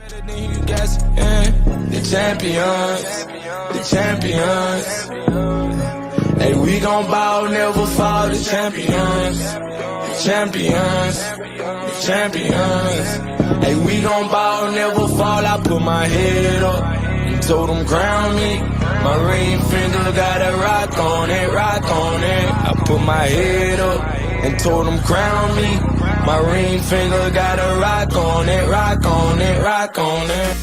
You guess, yeah. The champions, the champions. Hey, we gon' bow, never fall. The champions, the champions, the champions. Hey, we gon' bow, never fall. I put my head up and told them crown me. My ring finger got a rock on it, rock on it. I put my head up and told them crown me. My ring finger got a rock on it, rock on it, rock on it.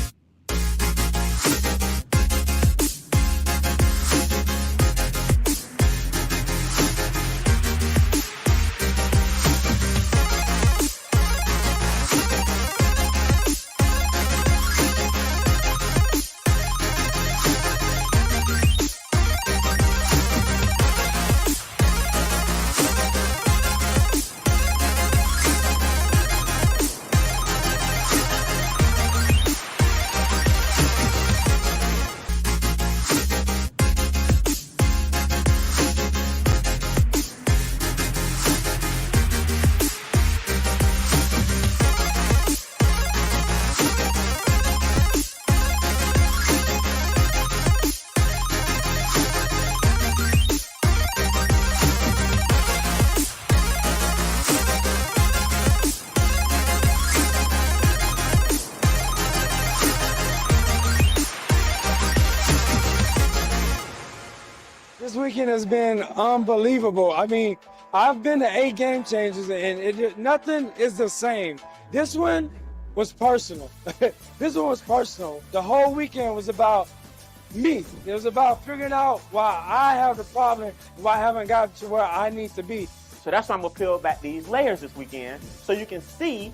This weekend has been unbelievable. I mean, I've been to 8 game changers and nothing is the same. This one was personal. This one was personal. The whole weekend was about me. It was about figuring out why I have the problem, why I haven't gotten to where I need to be. So that's why I'm gonna peel back these layers this weekend so you can see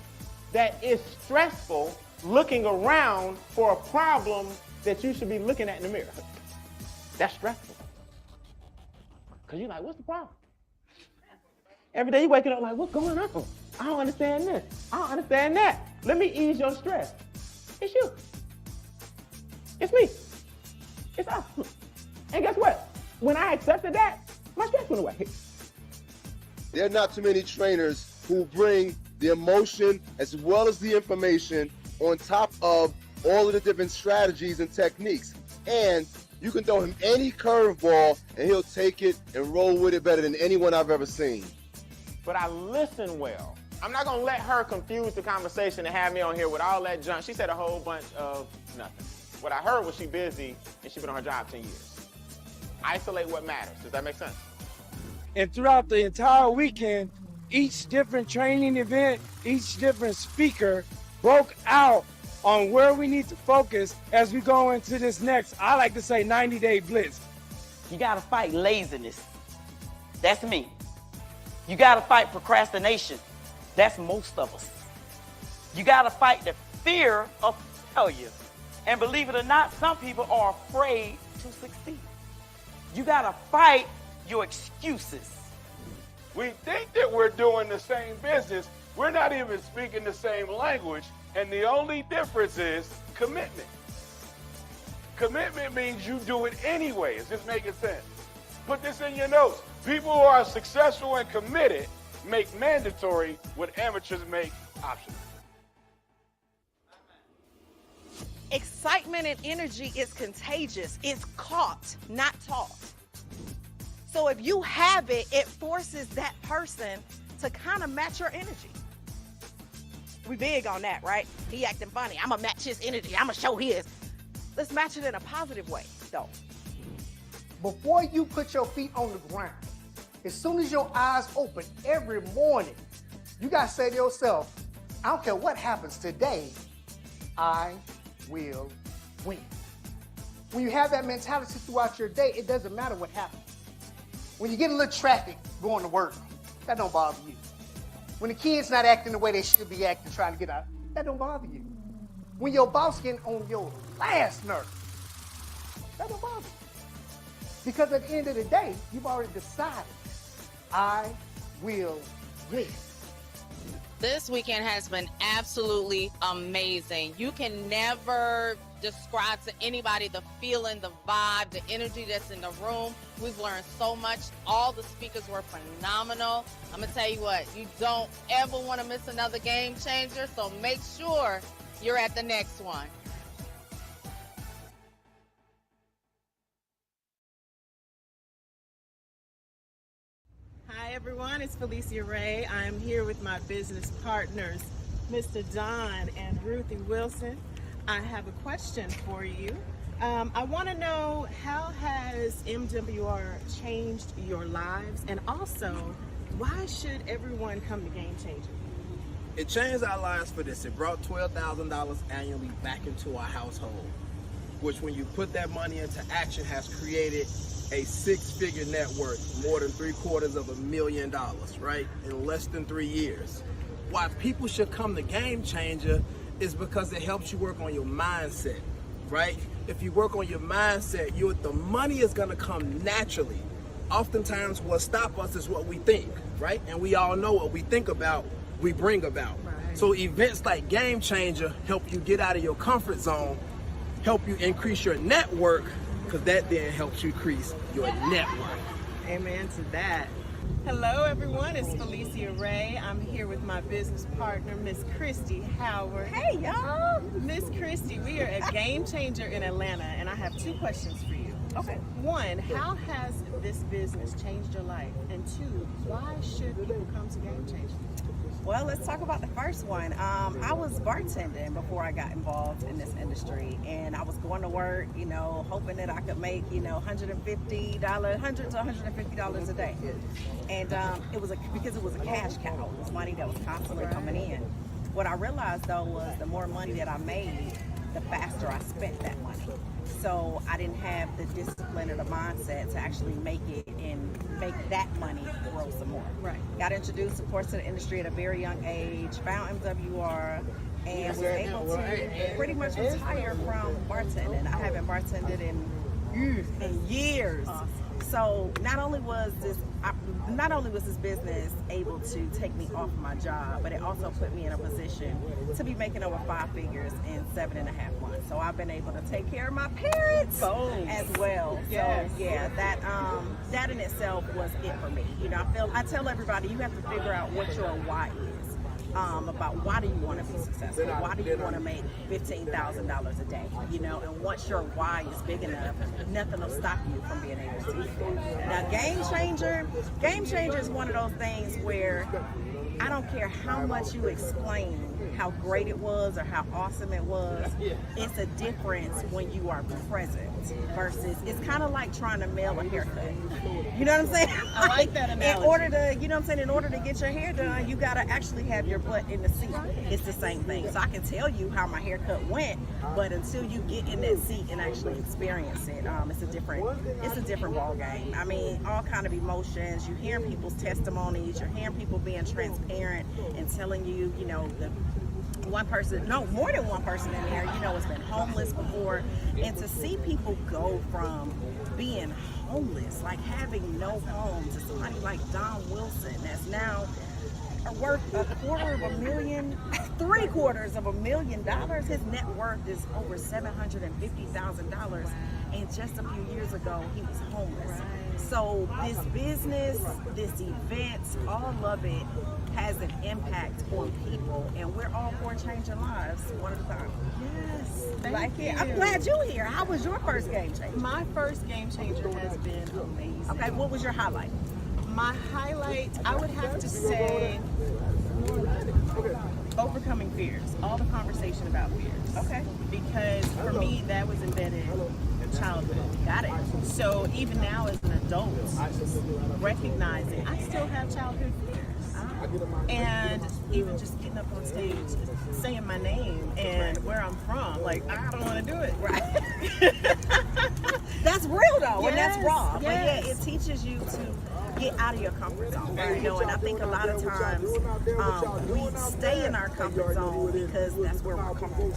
that it's stressful looking around for a problem that you should be looking at in the mirror. That's stressful. Because you're like, what's the problem? Every day you're waking up like, what's going on? I don't understand this. I don't understand that. Let me ease your stress. It's you. It's me. It's us. And guess what? When I accepted that, my stress went away. There are not too many trainers who bring the emotion as well as the information on top of all of the different strategies and techniques. And you can throw him any curveball and he'll take it and roll with it better than anyone I've ever seen. But I listen well. I'm not gonna let her confuse the conversation and have me on here with all that junk. She said a whole bunch of nothing. What I heard was she busy and she been on her job 10 years. Isolate what matters. Does that make sense? And throughout the entire weekend, each different training event, each different speaker broke out on where we need to focus as we go into this next, I like to say, 90-day blitz. You gotta fight laziness. That's me. You gotta fight procrastination. That's most of us. You gotta fight the fear of failure. And believe it or not, some people are afraid to succeed. You gotta fight your excuses. We think that we're doing the same business. We're not even speaking the same language. And the only difference is commitment. Commitment means you do it anyway. Is this making sense? Put this in your notes. People who are successful and committed make mandatory what amateurs make optional. Excitement and energy is contagious. It's caught, not taught. So if you have it, it forces that person to kind of match your energy. We big on that, right? He acting funny. I'm gonna match his energy. I'm gonna show his. Let's match it in a positive way, though. Before you put your feet on the ground, as soon as your eyes open every morning, you gotta say to yourself, I don't care what happens today, I will win. When you have that mentality throughout your day, it doesn't matter what happens. When you get a little traffic going to work, that don't bother you. When the kid's not acting the way they should be acting, trying to get out, that don't bother you. When your boss getting on your last nerve, that don't bother you. Because at the end of the day, you've already decided, I will win. This weekend has been absolutely amazing. You can never describe to anybody the feeling, the vibe, the energy that's in the room. We've learned so much. All the speakers were phenomenal. I'm gonna tell you what, you don't ever want to miss another game changer, so make sure You're at the next one. Hi everyone, it's Felicia Ray. I'm here with my business partners, Mr. Don and Ruthie Wilson. I have a question for you. I want to know, how has MWR changed your lives, and also why should everyone come to Game Changer? It changed our lives for this. It brought $12,000 annually back into our household, which when you put that money into action has created a six-figure net worth, more than $750,000, right, in less than 3 years. Why people should come to Game Changer is because it helps you work on your mindset, right? If you work on your mindset, the money is gonna come naturally. Oftentimes what stops us is what we think, right? And we all know what we think about, we bring about. Right. So events like Game Changer help you get out of your comfort zone, help you increase your network, because that then helps you increase your network. Amen to that. Hello everyone, it's Felicia Ray. I'm here with my business partner, Miss Christy Howard. Hey y'all! Miss Christy, we are at Game Changer in Atlanta, and I have two questions for you. Okay. One, how has this business changed your life? And two, why should people come to Game Changer? Well, let's talk about the first one. I was bartending before I got involved in this industry, and I was going to work, hoping that I could make, $100 to $150 a day. And because it was a cash cow. It was money that was constantly coming in. What I realized though was the more money that I made, the faster I spent that money. So I didn't have the discipline or the mindset to actually make it and make that money grow some more. Right. Got introduced, of course, to the industry at a very young age, found MWR, and was able to pretty much retire from bartending. I haven't bartended in years. Awesome. So not only was this business able to take me off my job, but it also put me in a position to be making over 5 figures in 7.5 months. So I've been able to take care of my parents as well. Yes. So yeah, that in itself was it for me. I tell everybody, you have to figure out what your why is. About why do you want to be successful? Why do you want to make $15,000 a day? And once your why is big enough, nothing will stop you from being able to do that. Now, Game Changer is one of those things where I don't care how much you explain how great it was or how awesome it was. It's a difference when you are present versus, it's kind of like trying to mail a haircut. You know what I'm saying? I like that analogy. In order to get your hair done, you got to actually have your butt in the seat. It's the same thing. So I can tell you how my haircut went, but until you get in that seat and actually experience it, it's a different ball game. I mean, all kind of emotions. You're hearing people's testimonies. You're hearing people being transparent and telling you, more than one person in there, has been homeless before. And to see people go from being homeless, like having no home, to somebody like Don Wilson that's now worth $750,000. His net worth is over $750,000. And just a few years ago, he was homeless. So this business, this event, all of it has an impact on people, and we're all for changing lives one at a time. Yes, Thank you. I'm glad you're here. How was your first Game Changer? My first Game Changer has been amazing. Okay, what was your highlight? My highlight, I would have to say, overcoming fears. All the conversation about fears. Okay. Because for me, that was embedded in childhood. Got it. So even now as an adult, recognizing I still have childhood fears. And even just getting up on stage, saying my name and where I'm from, like, I don't want to do it. Right. That's real though, and that's raw. Yes. But yeah, it teaches you to get out of your comfort zone. And I think a lot of times we stay in our comfort zone because that's where we're comfortable.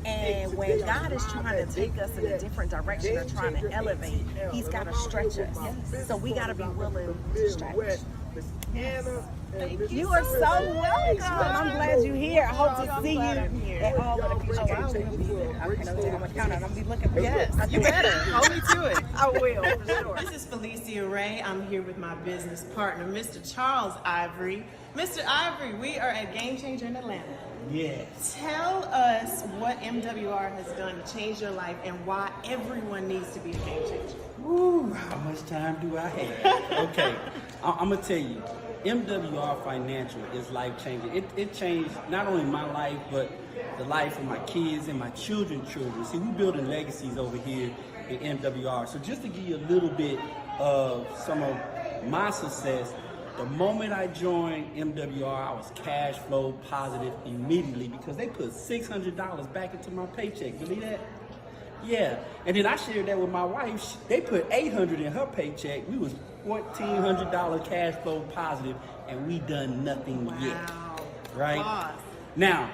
And when God is trying to take us in a different direction or trying to elevate, He's got to stretch us. So we got to be willing to stretch. Miss Anna You are so welcome. I'm glad you're here. I hope to see you at all of the future games. I'm gonna be looking for you. Yes, you better. Hold me to it. I will, for sure. This is Felicia Ray. I'm here with my business partner, Mr. Charles Ivory. Mr. Ivory, we are at Game Changer in Atlanta. Yes. Tell us what MWR has done to change your life and why everyone needs to be a game changer. Woo, how much time do I have? Okay, I'm gonna tell you, MWR Financial is life changing. It changed not only my life, but the life of my kids and my children's children. See, we're building legacies over here in MWR. So just to give you a little bit of some of my success, the moment I joined MWR, I was cash flow positive immediately because they put $600 back into my paycheck. Believe that? Yeah. And then I shared that with my wife. They put $800 in her paycheck. We was $1,400 cash flow positive, and we done nothing yet. Right? Boss. Now,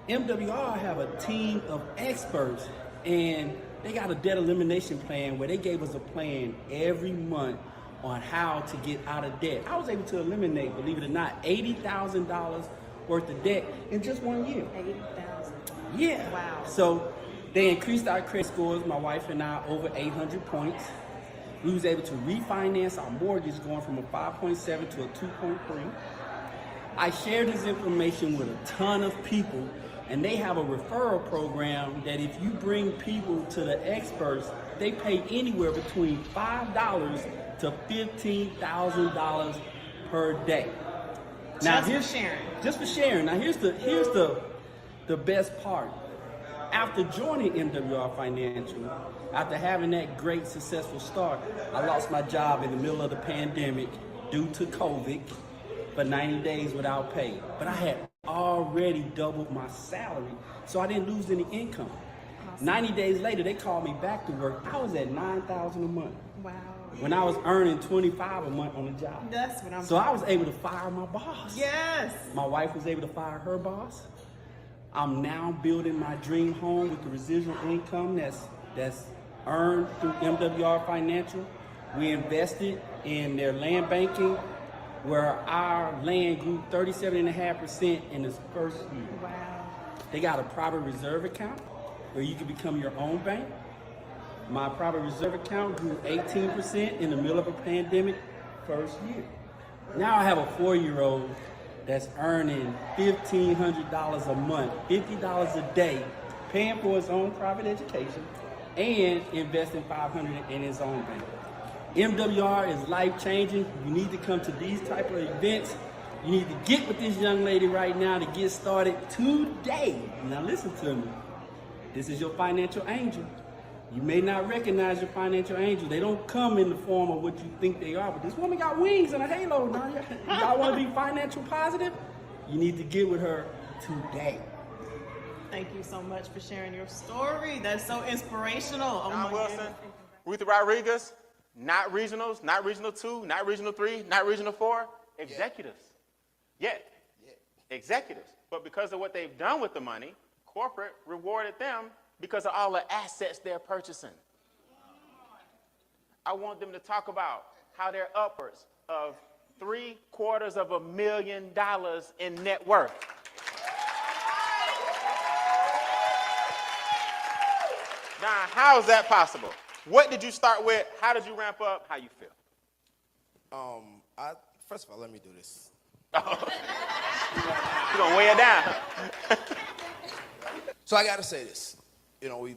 MWR have a team of experts, and they got a debt elimination plan where they gave us a plan every month on how to get out of debt. I was able to eliminate, believe it or not, $80,000 worth of debt in just 1 year. 80,000. Yeah. Wow. So they increased our credit scores, my wife and I, over 800 points. We was able to refinance our mortgage going from a 5.7 to a 2.3. I shared this information with a ton of people, and they have a referral program that if you bring people to the experts, they pay anywhere between $5 to $15,000 per day. Now, Just for sharing. Just for sharing. Now here's the best part. After joining MWR Financial, after having that great successful start, I lost my job in the middle of the pandemic due to COVID for 90 days without pay. But I had already doubled my salary, so I didn't lose any income. 90 days later, they called me back to work. I was at $9,000 a month. Wow. When I was earning $25 a month on the job. That's what I'm So I was able to fire my boss. Yes. My wife was able to fire her boss. I'm now building my dream home with the residual income that's earned through MWR Financial. We invested in their land banking, where our land grew 37.5% in its first year. Wow. They got a private reserve account where you can become your own bank. My private reserve account grew 18% in the middle of a pandemic first year. Now I have a 4-year-old that's earning $1,500 a month, $50 a day, paying for his own private education and investing $500 in his own bank. MWR is life-changing. You need to come to these type of events. You need to get with this young lady right now to get started today. Now listen to me. This is your financial angel. You may not recognize your financial angel. They don't come in the form of what you think they are, but this woman got wings and a halo. Now, y'all want to be financial positive? You need to get with her today. Thank you so much for sharing your story. That's so inspirational. Oh Don my Wilson, goodness. Ruthie Rodriguez, not regionals, not regional 2, not regional 3, not regional 4, executives. Yet, executives. But because of what they've done with the money, corporate rewarded them because of all the assets they're purchasing. I want them to talk about how they're upwards of $750,000 in net worth. Now, how is that possible? What did you start with? How did you ramp up? How you feel? First of all, let me do this. You're going to weigh it down. So I got to say this. You know, we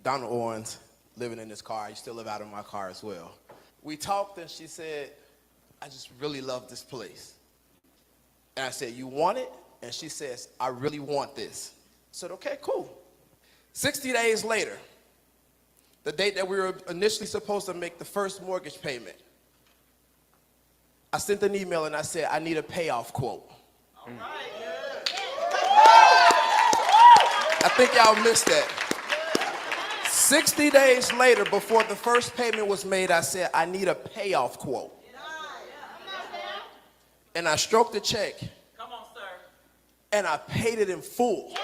down to Owens, living in this car. I used to live out of my car as well. We talked, and she said, I just really love this place. And I said, you want it? And she says, I really want this. I said, okay, cool. 60 days later, the date that we were initially supposed to make the first mortgage payment, I sent an email and I said, I need a payoff quote. All right. I think y'all missed that. 60 days later, before the first payment was made, I said, I need a payoff quote. And I stroked the check. Come on, sir. And I paid it in full.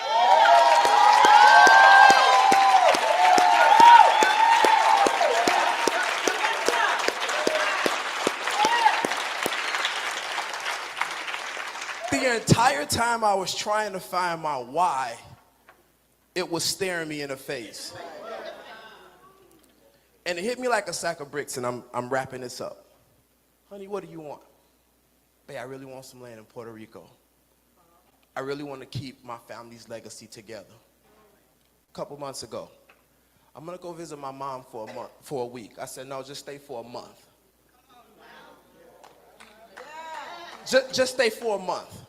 entire time I was trying to find my why, it was staring me in the face. And it hit me like a sack of bricks, and I'm wrapping this up. Honey, what do you want? Babe, I really want some land in Puerto Rico. I really want to keep my family's legacy together. A couple months ago, I'm gonna go visit my mom for a week. I said, no, just stay for a month. Just stay for a month.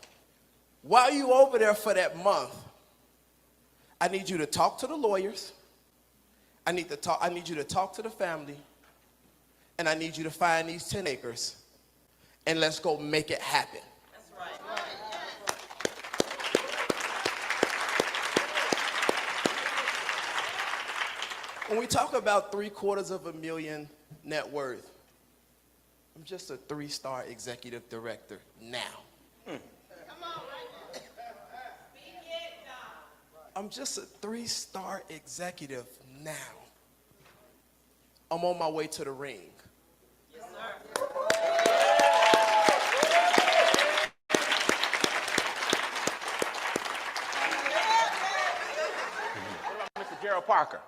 While you over there for that month, I need you to talk to the lawyers. I need you to talk to the family, and I need you to find these 10 acres, and let's go make it happen. That's right. When we talk about $750,000 net worth, I'm just a 3-star executive director now. I'm just a 3-star executive now. I'm on my way to the ring. Yes, sir. Mr. Gerald Parker.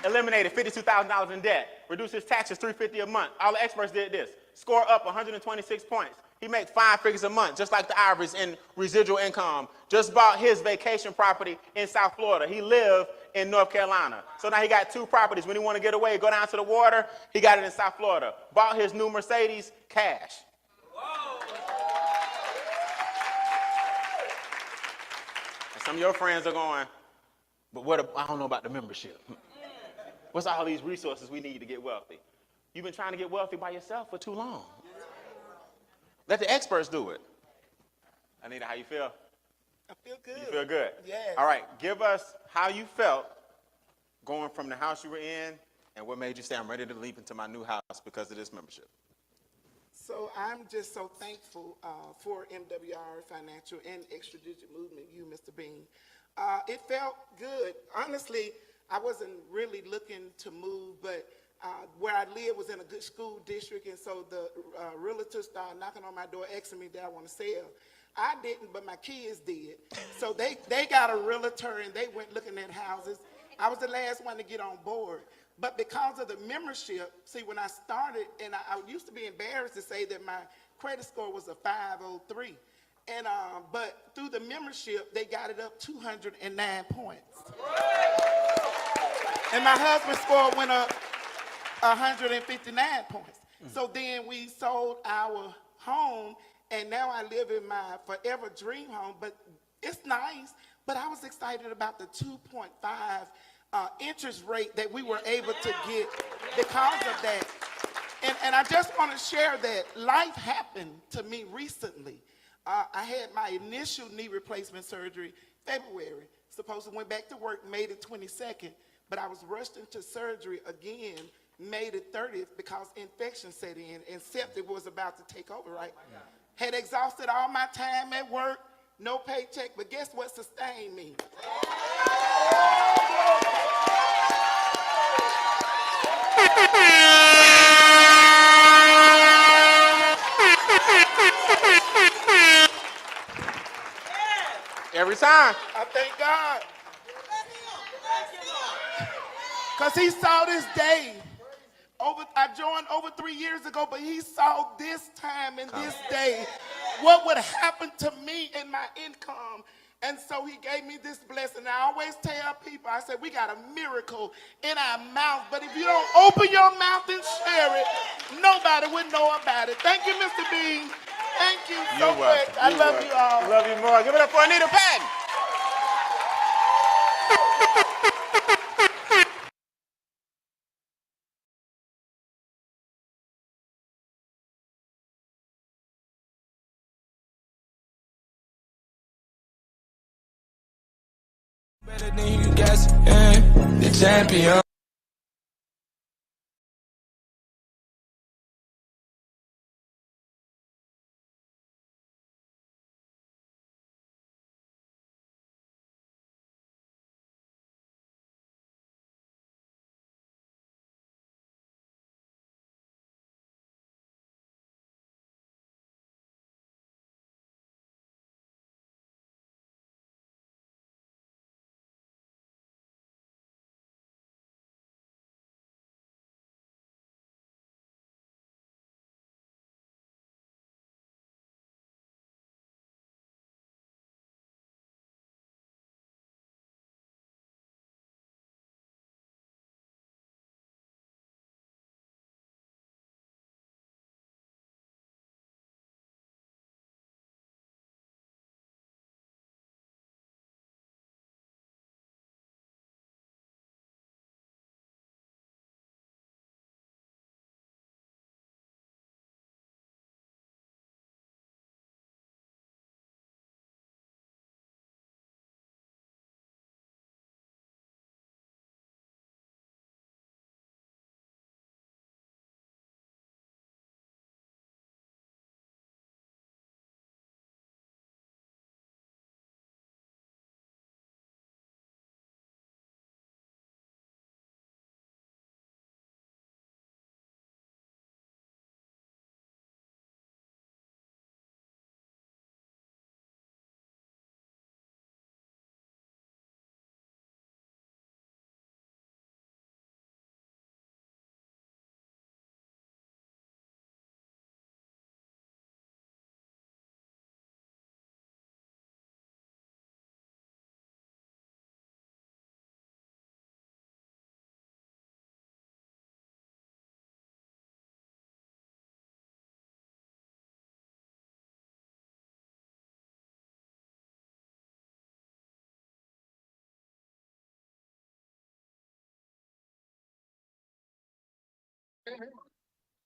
Eliminated $52,000 in debt. Reduced his taxes $350 a month. All the experts did this. Score up 126 points. He made 5 figures a month, just like the average in residual income. Just bought his vacation property in South Florida. He lived in North Carolina. So now he got 2 properties. When he want to get away, go down to the water, he got it in South Florida. Bought his new Mercedes cash. Whoa. And some of your friends are going, but I don't know about the membership. What's all these resources we need to get wealthy? You've been trying to get wealthy by yourself for too long. Let the experts do it. Anita, how you feel? I feel good. You feel good? Yes. All right, give us how you felt going from the house you were in and what made you say, I'm ready to leap into my new house because of this membership. So I'm just so thankful for MWR Financial and Extra Digit Movement, you, Mr. Bean. It felt good. Honestly, I wasn't really looking to move, but where I live was in a good school district, and so the realtors started knocking on my door asking me that I want to sell. I didn't, but my kids did. So they got a realtor, and they went looking at houses. I was the last one to get on board. But because of the membership, see, when I started, and I used to be embarrassed to say that my credit score was a 503. And but through the membership, they got it up 209 points. And my husband's score went up 159 points. So then we sold our home, and now I live in my forever dream home. But it's nice, but I was excited about the 2.5 interest rate that we were able to get because of that. And I just want to share that life happened to me recently. I had my initial knee replacement surgery February. Supposed to went back to work May the 22nd, but I was rushed into surgery again May the 30th because infection set in and septic was about to take over, right? Had exhausted all my time at work, no paycheck, but guess what sustained me? Every time. I thank God. Because he saw this day. I joined over 3 years ago, but he saw this time and this day what would happen to me and my income. And so he gave me this blessing. I always tell people, I said, we got a miracle in our mouth, but if you don't open your mouth and share it, nobody would know about it. Thank you, Mr. Bean. Thank you so much. I love you all. Love you more. Give it up for Anita Patton. Better than you guess, yeah, the champion.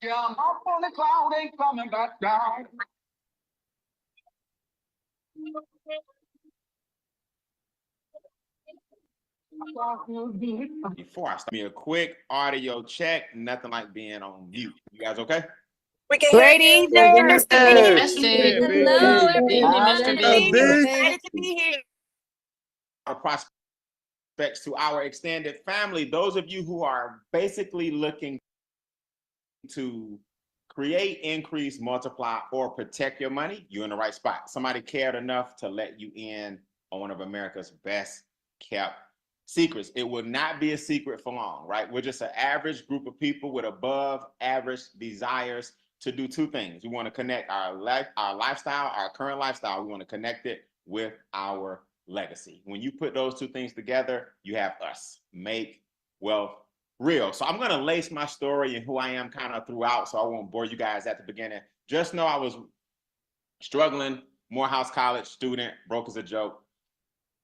Yeah, I'm up on the cloud, ain't coming back down. Before I start, me a quick audio check. Nothing like being on mute. You guys okay? We can hear Great you. evening, Mr. Big. Good, big Hello, D. Big everyone. Mr. Big. Big. Excited to be here. Our prospects to our extended family. Those of you who are basically looking to create, increase, multiply, or protect your money, you're in the right spot. Somebody cared enough to let you in on one of America's best kept secrets. It will not be a secret for long, right? We're just an average group of people with above average desires to do two things. We want to connect our lifestyle, our current lifestyle. We want to connect it with our legacy. When you put those two things together, you have us. Make wealth real. So I'm going to lace my story and who I am kind of throughout, so I won't bore you guys at the beginning. Just know I was struggling, Morehouse College student, broke as a joke,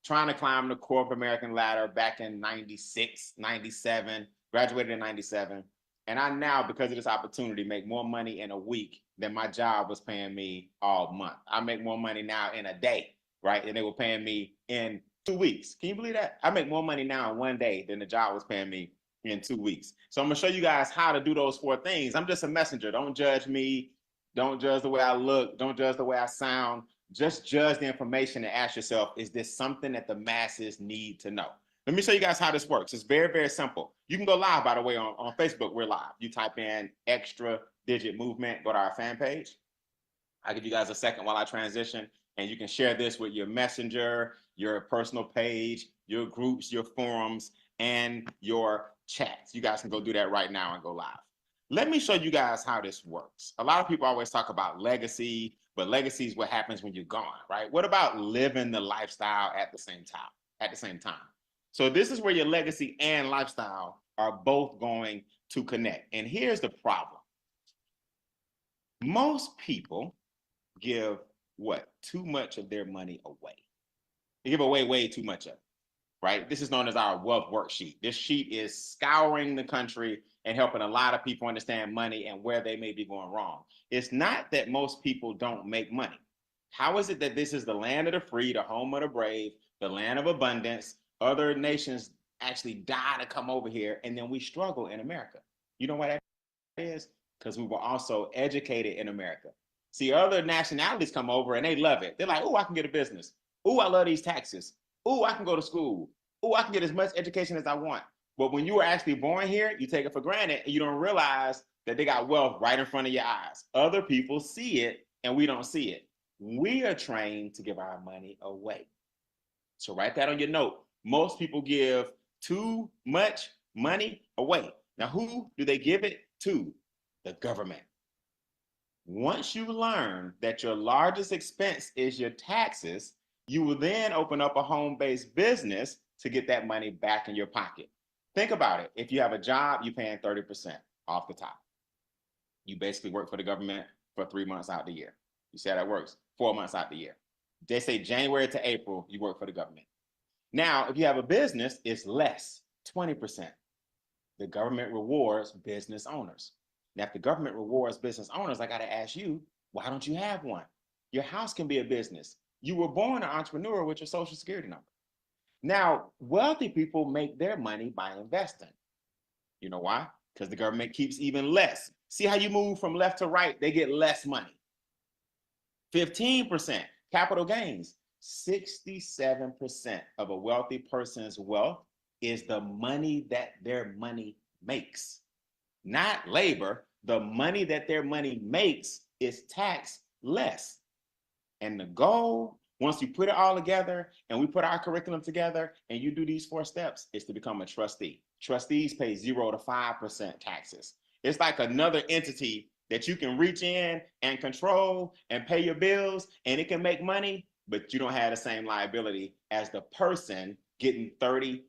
trying to climb the corporate American ladder back in 96, 97, graduated in 97. And I now, because of this opportunity, make more money in a week than my job was paying me all month. I make more money now in a day, right? And they were paying me in 2 weeks. Can you believe that? I make more money now in one day than the job was paying me in 2 weeks. So I'm gonna show you guys how to do those 4 things. I'm just a messenger. Don't judge me. Don't judge the way I look. Don't judge the way I sound. Just judge the information and ask yourself, is this something that the masses need to know? Let me show you guys how this works. It's very, very simple. You can go live, by the way, on Facebook. We're live. You type in extra digit movement, go to our fan page. I'll give you guys a second while I transition, and you can share this with your messenger, your personal page, your groups, your forums, and your chats. You guys can go do that right now and go live. Let me show you guys how this works. A lot of people always talk about legacy, but legacy is what happens when you're gone, right? What about living the lifestyle at the same time? So this is where your legacy and lifestyle are both going to connect. And here's the problem. Most people give what? Too much of their money away. They give away way too much of it, right? This is known as our wealth worksheet. This sheet is scouring the country and helping a lot of people understand money and where they may be going wrong. It's not that most people don't make money. How is it that this is the land of the free, the home of the brave, the land of abundance? Other nations actually die to come over here, and then we struggle in America. You know why that is? Because we were also educated in America. See, other nationalities come over and they love it. They're like, oh, I can get a business. Oh, I love these taxes. Oh, I can go to school. Oh, I can get as much education as I want. But when you were actually born here, you take it for granted and you don't realize that they got wealth right in front of your eyes. Other people see it and we don't see it. We are trained to give our money away. So write that on your note. Most people give too much money away. Now, who do they give it to? The government. Once you learn that your largest expense is your taxes, you will then open up a home-based business to get that money back in your pocket. Think about it. If you have a job, you're paying 30% off the top. You basically work for the government for 3 months out the year. You see how that works? 4 months out the year. They say January to April, you work for the government. Now, if you have a business, it's less, 20%. The government rewards business owners. Now, if the government rewards business owners, I got to ask you, why don't you have one? Your house can be a business. You were born an entrepreneur with your social security number. Now, wealthy people make their money by investing. You know why? Because the government keeps even less. See how you move from left to right, they get less money. 15% capital gains. 67% of a wealthy person's wealth is the money that their money makes. Not labor. The money that their money makes is taxed less. And the goal, once you put it all together and we put our curriculum together and you do these 4 steps, is to become a trustee. Trustees pay 0 to 5% taxes. It's like another entity that you can reach in and control and pay your bills, and it can make money, but you don't have the same liability as the person getting 30%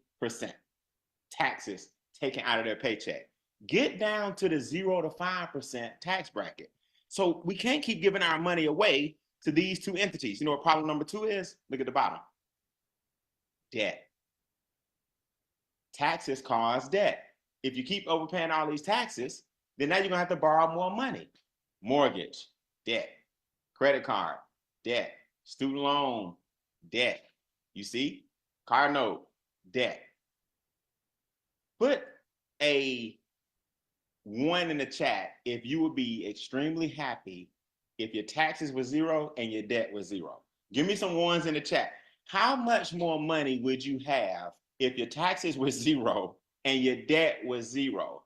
taxes taken out of their paycheck. Get down to the 0 to 5% tax bracket. So we can't keep giving our money away to these 2 entities. You know what problem number 2 is? Look at the bottom. Debt. Taxes cause debt. If you keep overpaying all these taxes, then now you're gonna have to borrow more money. Mortgage, debt, credit card, debt, student loan, debt. You see? Car note, debt. Put a 1 in the chat if you would be extremely happy if your taxes were 0 and your debt was 0. Give me some 1s in the chat. How much more money would you have if your taxes were 0 and your debt was 0?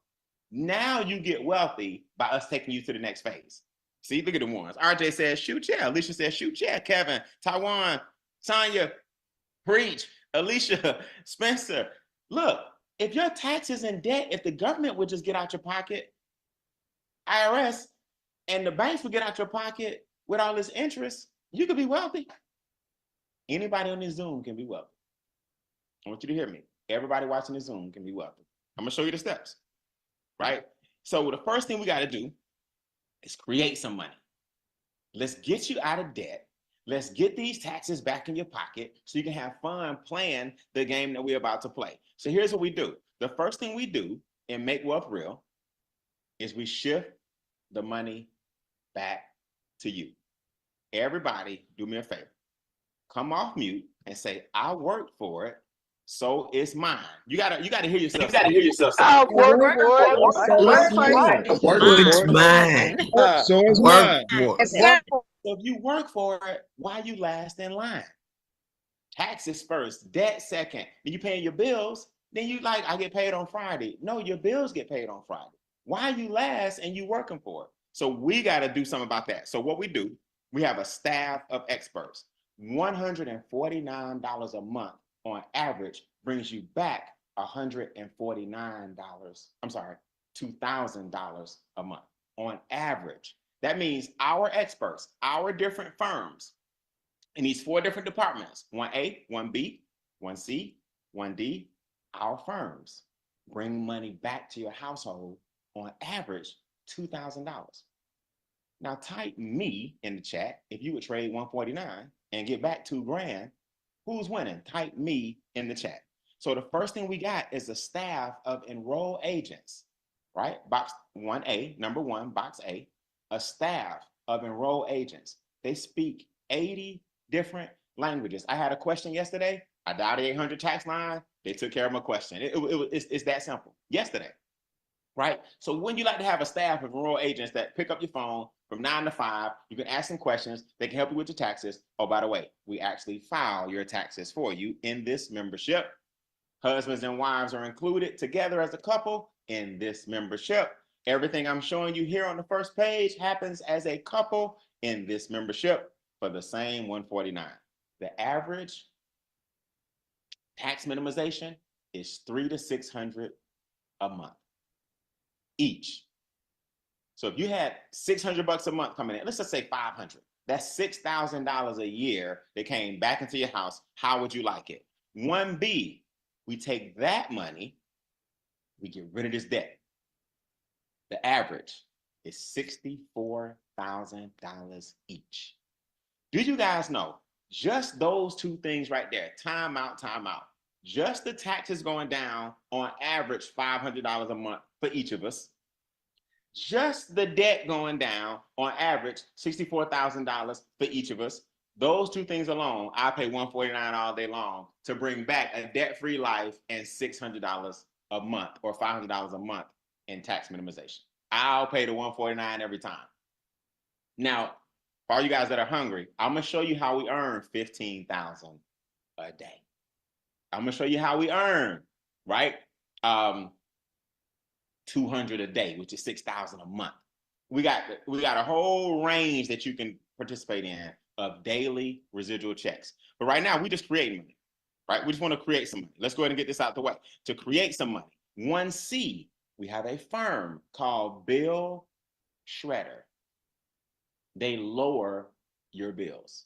Now you get wealthy by us taking you to the next phase. See, look at the ones. RJ says, shoot, yeah. Alicia says, shoot, yeah. Kevin, Taiwan, Tanya, Preach, Alicia, Spencer. Look, if your taxes in debt, if the government would just get out your pocket, IRS, and the banks would get out your pocket with all this interest, you could be wealthy. Anybody on this Zoom can be wealthy. I want you to hear me. Everybody watching this Zoom can be wealthy. I'm gonna show you the steps, right? So the first thing we gotta do is create some money. Let's get you out of debt. Let's get these taxes back in your pocket so you can have fun playing the game that we're about to play. So here's what we do. The first thing we do in Make Wealth Real is we shift the money back to you. Everybody, do me a favor. Come off mute and say, I worked for it, so it's mine. You gotta hear yourself. You gotta hear yourself. I work for it. It's mine. So it's mine. So if you work for it, why you last in line? Taxes first, debt second. Then you paying your bills. Then you like, I get paid on Friday. No, your bills get paid on Friday. Why you last and you working for it? So we got to do something about that. So what we do, we have a staff of experts. $149 a month on average brings you back $149. I'm sorry, $2,000 a month on average. That means our experts, our different firms in these 4 different departments, 1A, 1B, 1C, 1D, our firms bring money back to your household on average $2,000. Now type me in the chat if you would trade 149 and get back $2,000. Who's winning? Type me in the chat. So the first thing we got is a staff of enrolled agents, right? Box 1A, number 1, box A. A staff of enrolled agents. They speak 80 different languages. I had a question yesterday. I dialed the 800 tax line. They took care of my question. It's that simple. Yesterday, right? So wouldn't you like to have a staff of enrolled agents that pick up your phone from 9 to 5? You can ask them questions. They can help you with your taxes. Oh, by the way, we actually file your taxes for you in this membership. Husbands and wives are included together as a couple in this membership. Everything I'm showing you here on the first page happens as a couple in this membership for the same 149. The average tax minimization is $300 to $600 a month each. So if you had $600 a month coming in, let's just say 500, that's $6,000 a year that came back into your house. How would you like it? 1B, we take that money, we get rid of this debt. The average is $64,000 each. Do you guys know just those 2 things right there, time out, just the taxes going down on average $500 a month for each of us, just the debt going down on average $64,000 for each of us, those 2 things alone, I pay $149 all day long to bring back a debt-free life and $600 a month or $500 a month in tax minimization. I'll pay the $149 every time. Now, for all you guys that are hungry, I'm gonna show you how we earn $15,000 a day. I'm gonna show you how we earn, right? 200 a day, which is 6,000 a month. We got a whole range that you can participate in of daily residual checks. But right now, we just create money, right? We just want to create some money. Let's go ahead and get this out the way. To create some money, 1C, we have a firm called Bill Shredder. They lower your bills.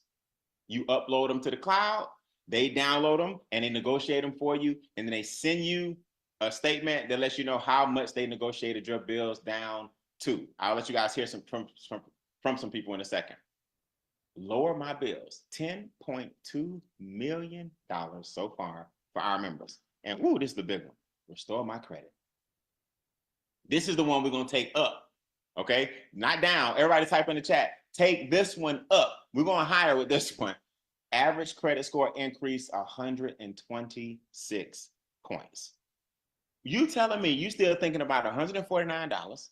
You upload them to the cloud, they download them, and they negotiate them for you, and then they send you a statement that lets you know how much they negotiated your bills down to. I'll let you guys hear from some people in a second. Lower my bills, $10.2 million so far for our members. And ooh, this is the big one. Restore my credit. This is the one we're going to take up. Okay, not down. Everybody type in the chat. Take this one up. We're going higher with this one. Average credit score increase 126 points. You telling me you still thinking about $149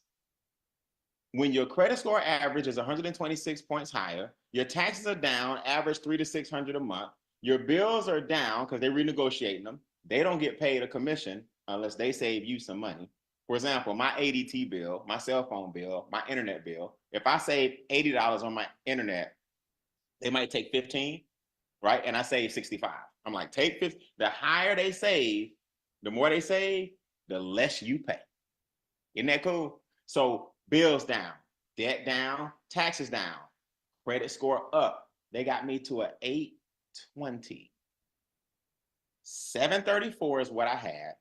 when your credit score average is 126 points higher, your taxes are down, average $300 to $600 a month, your bills are down because they're renegotiating them. They don't get paid a commission unless they save you some money. For example, my ADT bill, my cell phone bill, my internet bill, if I save $80 on my internet, they might take 15, right? And I save 65. I'm like, take 50. The higher they save, the more they save, the less you pay. Isn't that cool? So bills down, debt down, taxes down, credit score up. They got me to an 820. 734 is what I had.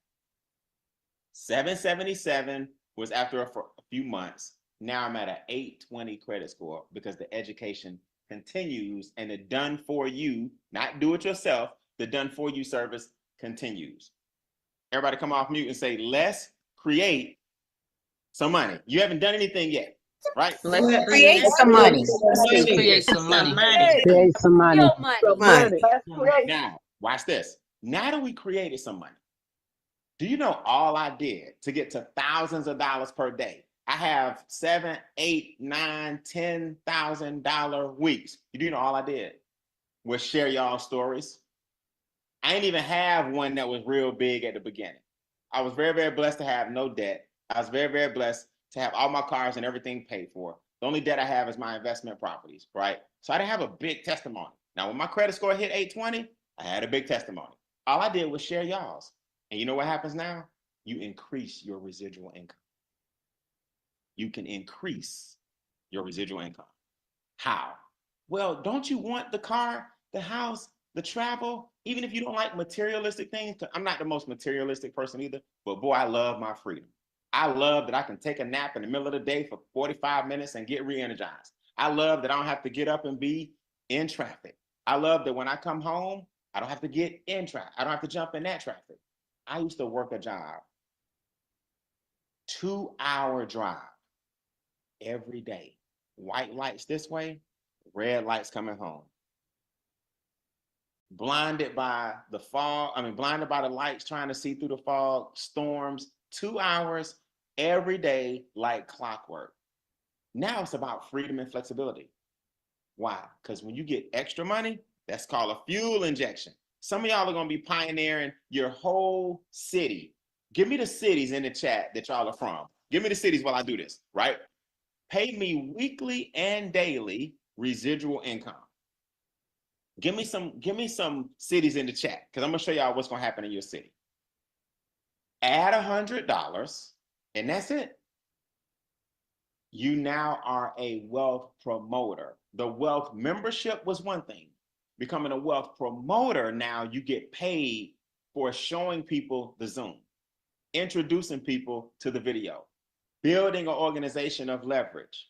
777 was after a few months. Now I'm at an 820 credit score because the education continues and the done for you, not do it yourself, the done for you service continues. Everybody come off mute and say, let's create some money. You haven't done anything yet, right? Let's create some money. Let's create some money. Create some money. Now, watch this. Now that we created some money, do you know all I did to get to thousands of dollars per day? I have $7,000, $8,000, $9,000, $10,000 weeks. Do you know all I did was share y'all stories? I didn't even have one that was real big at the beginning. I was very, very blessed to have no debt. I was very, very blessed to have all my cars and everything paid for. The only debt I have is my investment properties, right? So I didn't have a big testimony. Now, when my credit score hit 820, I had a big testimony. All I did was share y'all's. And you know what happens now? You increase your residual income. You can increase your residual income. How? Well, don't you want the car, the house, the travel? Even if you don't like materialistic things, I'm not the most materialistic person either, but boy, I love my freedom. I love that I can take a nap in the middle of the day for 45 minutes and get re-energized. I love that I don't have to get up and be in traffic. I love that when I come home, I don't have to get in traffic. I don't have to jump in that traffic. I used to work a job, 2-hour drive every day. White lights this way, red lights coming home. Blinded by the fog, blinded by the lights, trying to see through the fog, storms, 2 hours every day like clockwork. Now it's about freedom and flexibility. Why? Because when you get extra money, that's called a fuel injection. Some of y'all are going to be pioneering your whole city. Give me the cities in the chat that y'all are from. Give me the cities while I do this, right? Pay me weekly and daily residual income. Give me some cities in the chat because I'm going to show y'all what's going to happen in your city. Add $100 and that's it. You now are a wealth promoter. The wealth membership was one thing. Becoming a wealth promoter, now you get paid for showing people the Zoom, introducing people to the video, building an organization of leverage.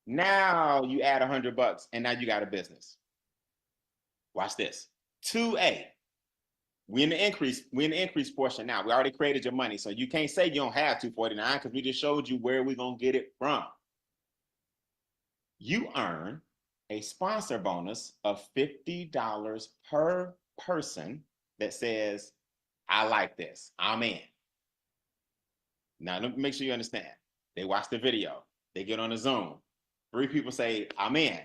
Now you add $100 and now you got a business. Watch this. 2A. We're in the increase portion now. We already created your money. So you can't say you don't have 249 because we just showed you where we're going to get it from. You earn a sponsor bonus of $50 per person that says, I like this, I'm in. Now, let me make sure you understand. They watch the video, they get on the Zoom. 3 people say, I'm in.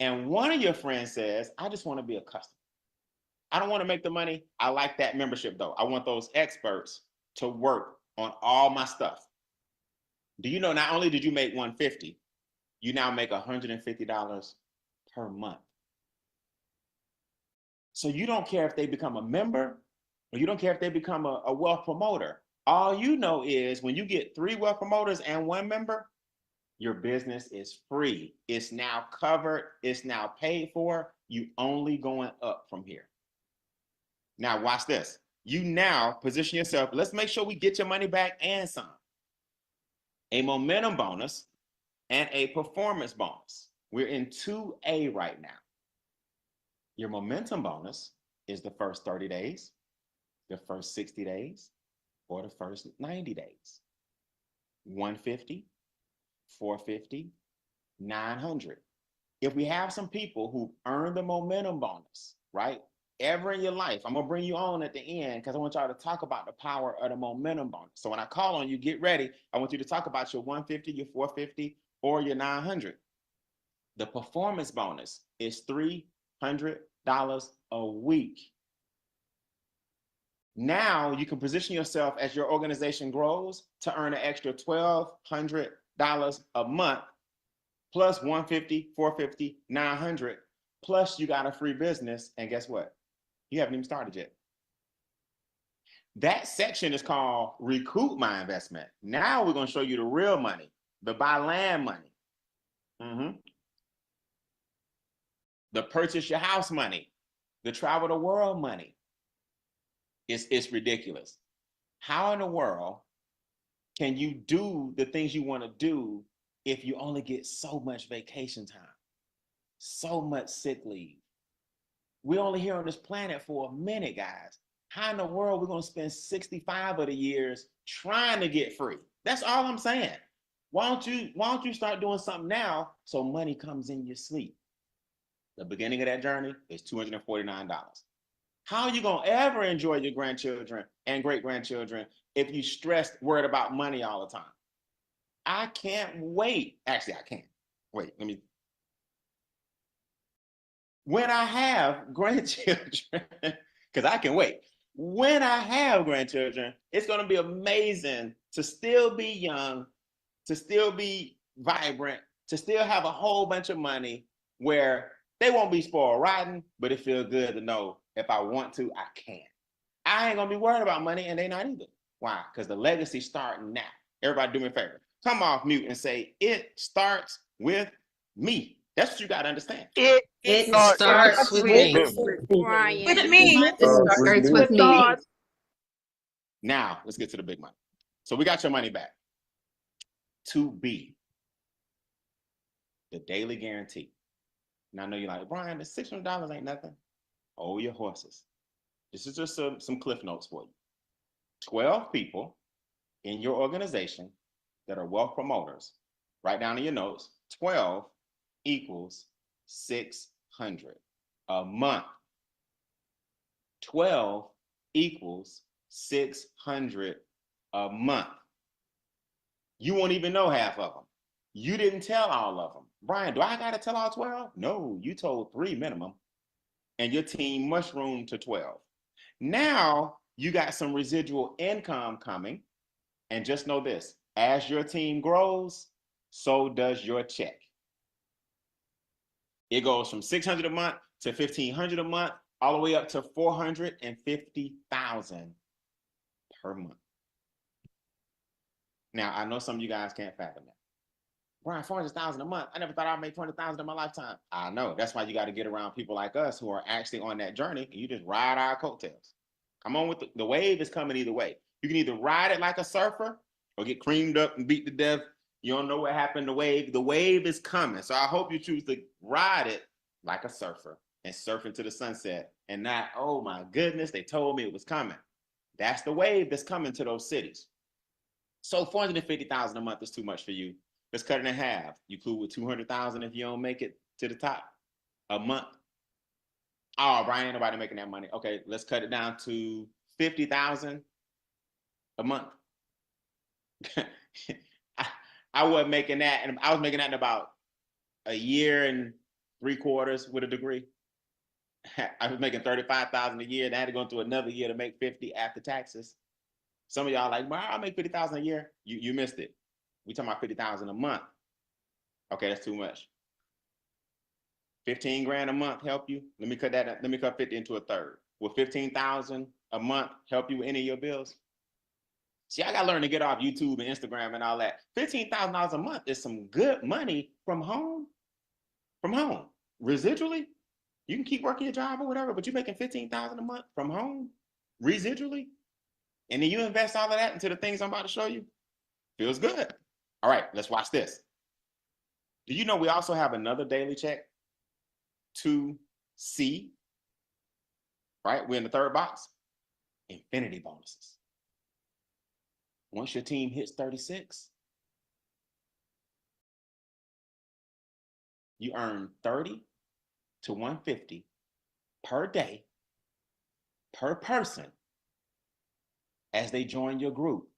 And one of your friends says, I just want to be a customer. I don't want to make the money. I like that membership though. I want those experts to work on all my stuff. Do you know, not only did you make $150, you now make $150 per month. So you don't care if they become a member or you don't care if they become a wealth promoter. All you know is when you get 3 wealth promoters and 1 member, your business is free. It's now covered. It's now paid for. You only going up from here. Now watch this. You now position yourself. Let's make sure we get your money back and some. A momentum bonus and a performance bonus. We're in 2A right now. Your momentum bonus is the first 30 days, the first 60 days, or the first 90 days. 150, 450, 900. If we have some people who earn the momentum bonus, right? Ever in your life, I'm gonna bring you on at the end because I want y'all to talk about the power of the momentum bonus. So when I call on you, get ready. I want you to talk about your 150, your 450, or your 900. The performance bonus is $300 a week. Now you can position yourself as your organization grows to earn an extra $1,200 a month, plus 150, 450, 900, plus you got a free business. And guess what? You haven't even started yet. That section is called Recoup My Investment. Now we're going to show you the real money, the buy land money, the purchase your house money, the travel the world money. It's ridiculous. How in the world can you do the things you want to do if you only get so much vacation time, so much sick leave? We're only here on this planet for a minute, guys. How in the world we're going to spend 65 of the years trying to get free? That's all I'm saying. Why don't you start doing something now so money comes in your sleep? The beginning of that journey is $249. How are you going to ever enjoy your grandchildren and great-grandchildren if you stressed, worried about money all the time? I can't wait. Actually, I can't. Wait, when I have grandchildren, because I can wait. When I have grandchildren, it's going to be amazing to still be young, to still be vibrant, to still have a whole bunch of money where they won't be spoiled rotten, but it feels good to know if I want to, I can. I ain't going to be worried about money, and they not either. Why? Because the legacy's starting now. Everybody do me a favor. Come off mute and say, it starts with me. That's what you got to understand. It starts with me. Brian. With me. It starts with me. Now, let's get to the big money. So we got your money back. 2B, the daily guarantee. Now I know you're like, Brian, the $600 ain't nothing. Hold your horses. This is just some cliff notes for you. 12 people in your organization that are wealth promoters. Write down in your notes, 12 equals 600 a month. 12 equals 600 a month. You won't even know half of them. You didn't tell all of them. Brian, do I got to tell all 12? No, you told 3 minimum, and your team mushroomed to 12. Now you got some residual income coming, and just know this, as your team grows, so does your check. It goes from 600 a month to 1,500 a month, all the way up to 450,000 per month. Now, I know some of you guys can't fathom that. Brian, 400,000 a month. I never thought I'd make 400,000 in my lifetime. I know. That's why you got to get around people like us who are actually on that journey, and you just ride our coattails. Come on with the wave is coming either way. You can either ride it like a surfer or get creamed up and beat to death. You don't know what happened to the wave. The wave is coming. So I hope you choose to ride it like a surfer and surf into the sunset and not, oh my goodness, they told me it was coming. That's the wave that's coming to those cities. So 450,000 a month is too much for you. Let's cut it in half. You cool with 200,000 if you don't make it to the top a month? Oh, Brian, nobody making that money. Okay, let's cut it down to 50,000 a month. I wasn't making that, and I was making that in about a year and 3/4 with a degree. I was making 35,000 a year, and I had to go through another year to make 50 after taxes. Some of y'all like, well, I'll make 50,000 a year. You missed it. We talking about 50,000 a month. Okay, that's too much. 15 grand a month help you? Let me cut 50 into a third. Will 15,000 a month help you with any of your bills? See, I got to learn to get off YouTube and Instagram and all that. $15,000 a month is some good money from home. From home. Residually, you can keep working your job or whatever, but you're making $15,000 a month from home, residually. And then you invest all of that into the things I'm about to show you. Feels good. All right, let's watch this. Do you know we also have another daily check? 2C, right? We're in the third box. Infinity bonuses. Once your team hits 36, you earn 30 to 150 per day per person as they join your group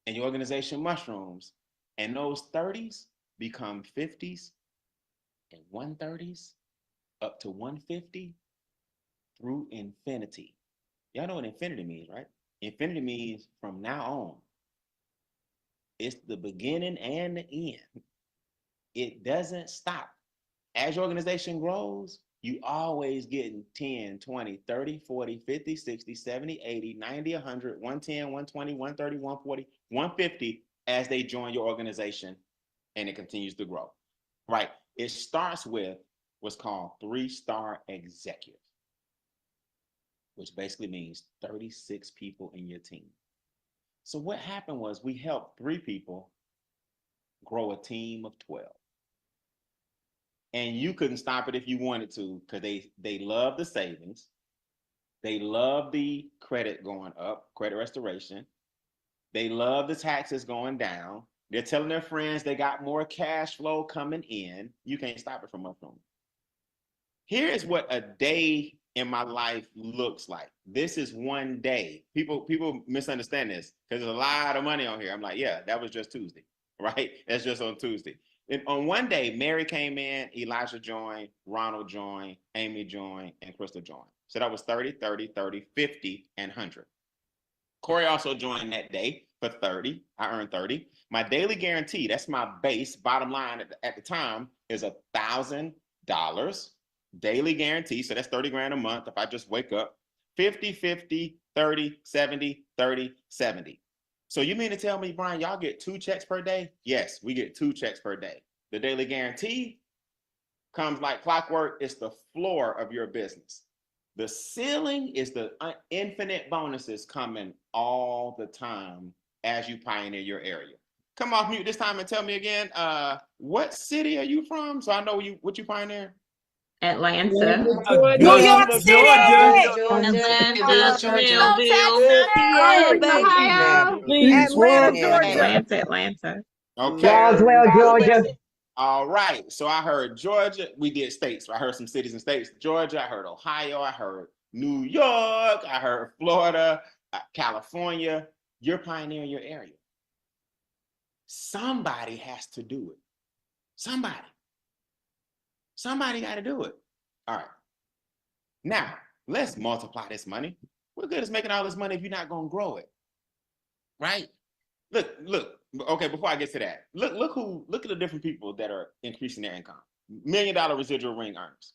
and your organization mushrooms, and those 30s become 50s and 130s up to 150 through infinity. Y'all know what infinity means, right? Infinity means from now on. It's the beginning and the end. It doesn't stop. As your organization grows, you always getting 10, 20, 30, 40, 50, 60, 70, 80, 90, 100, 110, 120, 130, 140, 150 as they join your organization, and it continues to grow, right? It starts with what's called 3-star executive, which basically means 36 people in your team. So what happened was we helped 3 people grow a team of 12. And you couldn't stop it if you wanted to, because they love the savings. They love the credit going up, credit restoration. They love the taxes going down. They're telling their friends they got more cash flow coming in. You can't stop it from mushrooming. Here is what a day in my life looks like. This is one day. People misunderstand this because there's a lot of money on here. I'm like, yeah, that was just Tuesday, right? That's just on Tuesday. And on one day, Mary came in, Elijah joined, Ronald joined, Amy joined, and Crystal joined. So that was 30, 30, 30, 50, and 100. Corey also joined that day for 30. I earned 30. My daily guarantee, that's my base, bottom line at the time, is $1,000 daily guarantee. So that's 30 grand a month if I just wake up. 50, 50, 30, 70, 30, 70. So you mean to tell me, Brian, y'all get 2 checks per day? Yes, we get 2 checks per day. The daily guarantee comes like clockwork. It's the floor of your business. The ceiling is the infinite bonuses coming all the time as you pioneer your area. Come off mute this time and tell me again, what city are you from? So I know what you pioneer. Atlanta. New York City. Atlanta, Georgia. Ohio. Atlanta. Okay. Roswell, Georgia. All right. So I heard Georgia. We did states. I heard some cities and states. Georgia. I heard Ohio. I heard New York. I heard Florida, California. You're pioneering your area. Somebody has to do it. Somebody got to do it. All right. Now, let's multiply this money. What good is making all this money if you're not going to grow it? Right? Look. Okay, before I get to that, look at the different people that are increasing their income. $1 million residual ring earners.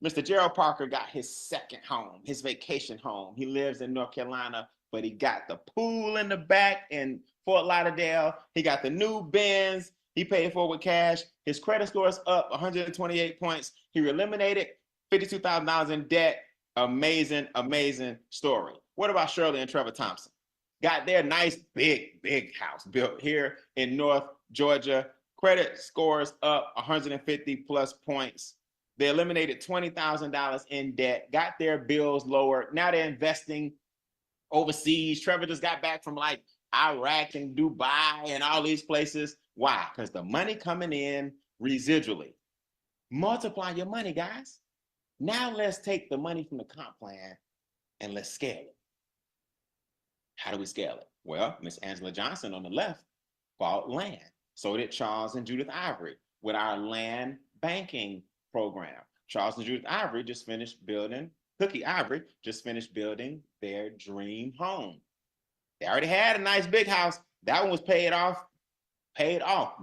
Mr. Gerald Parker got his second home, his vacation home. He lives in North Carolina, but he got the pool in the back in Fort Lauderdale. He got the new Benz. He paid for it with cash. His credit score is up 128 points. He eliminated $52,000 in debt. Amazing story. What about Shirley and Trevor Thompson? Got their nice big house built here in North Georgia. Credit scores up 150 plus points. They eliminated $20,000 in debt, got their bills lowered. Now they're investing overseas. Trevor just got back from like Iraq and Dubai and all these places. Why? Because the money coming in residually. Multiply your money, guys. Now let's take the money from the comp plan and let's scale it. How do we scale it? Well, Miss Angela Johnson on the left bought land. So did Charles and Judith Ivory with our land banking program. Charles and Judith Ivory just finished building, Cookie Ivory just finished building their dream home. They already had a nice big house. That one was paid off,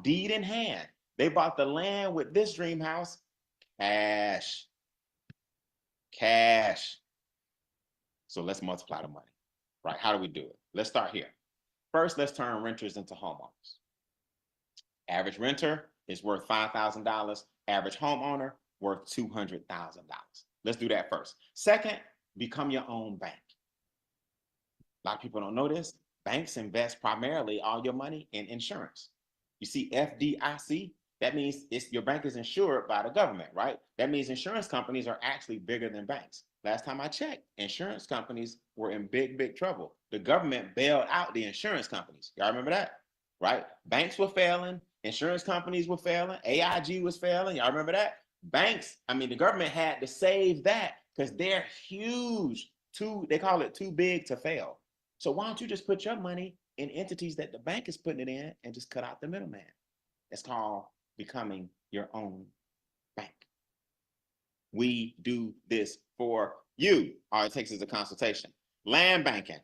deed in hand. They bought the land with this dream house, cash. So let's multiply the money, right? How do we do it? Let's start here. First, let's turn renters into homeowners. Average renter is worth $5,000. Average homeowner worth $200,000. Let's do that first. Second, become your own bank. A lot of people don't know this. Banks invest primarily all your money in insurance. You see FDIC, that means your bank is insured by the government, right? That means insurance companies are actually bigger than banks. Last time I checked, insurance companies were in big trouble. The government bailed out the insurance companies. Y'all remember that, right? Banks were failing. Insurance companies were failing. AIG was failing. Y'all remember that? banks, I mean, the government had to save that because they're huge. They call it too big to fail. So why don't you just put your money in entities that the bank is putting it in and just cut out the middleman? It's called becoming your own bank. We do this for you. All it takes is a consultation. Land banking.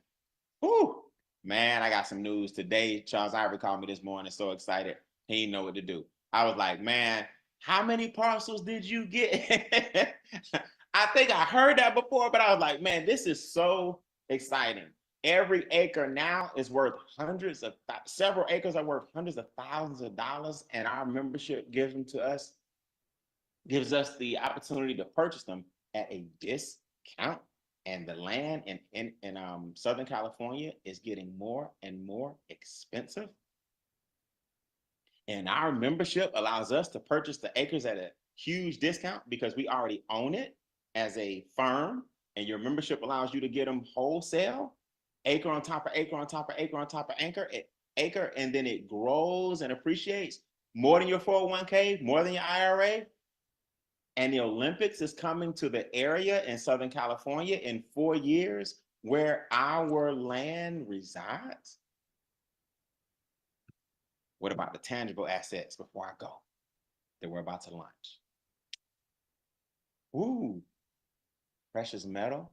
Whew. Man, I got some news today. Charles Ivory called me this morning, so excited. He didn't know what to do. I was like, man, how many parcels did you get? I think I heard that before, but I was like, man, this is so exciting. Every acre now is worth several acres are worth hundreds of thousands of dollars, and our membership gives us the opportunity to purchase them at a discount. And the land in Southern California is getting more and more expensive. And our membership allows us to purchase the acres at a huge discount because we already own it as a firm. And your membership allows you to get them wholesale, acre on top of acre on top of acre on top of acre, and then it grows and appreciates more than your 401k, more than your IRA. And the Olympics is coming to the area in Southern California in 4 years where our land resides. What about the tangible assets before I go that we're about to launch? Ooh, precious metal.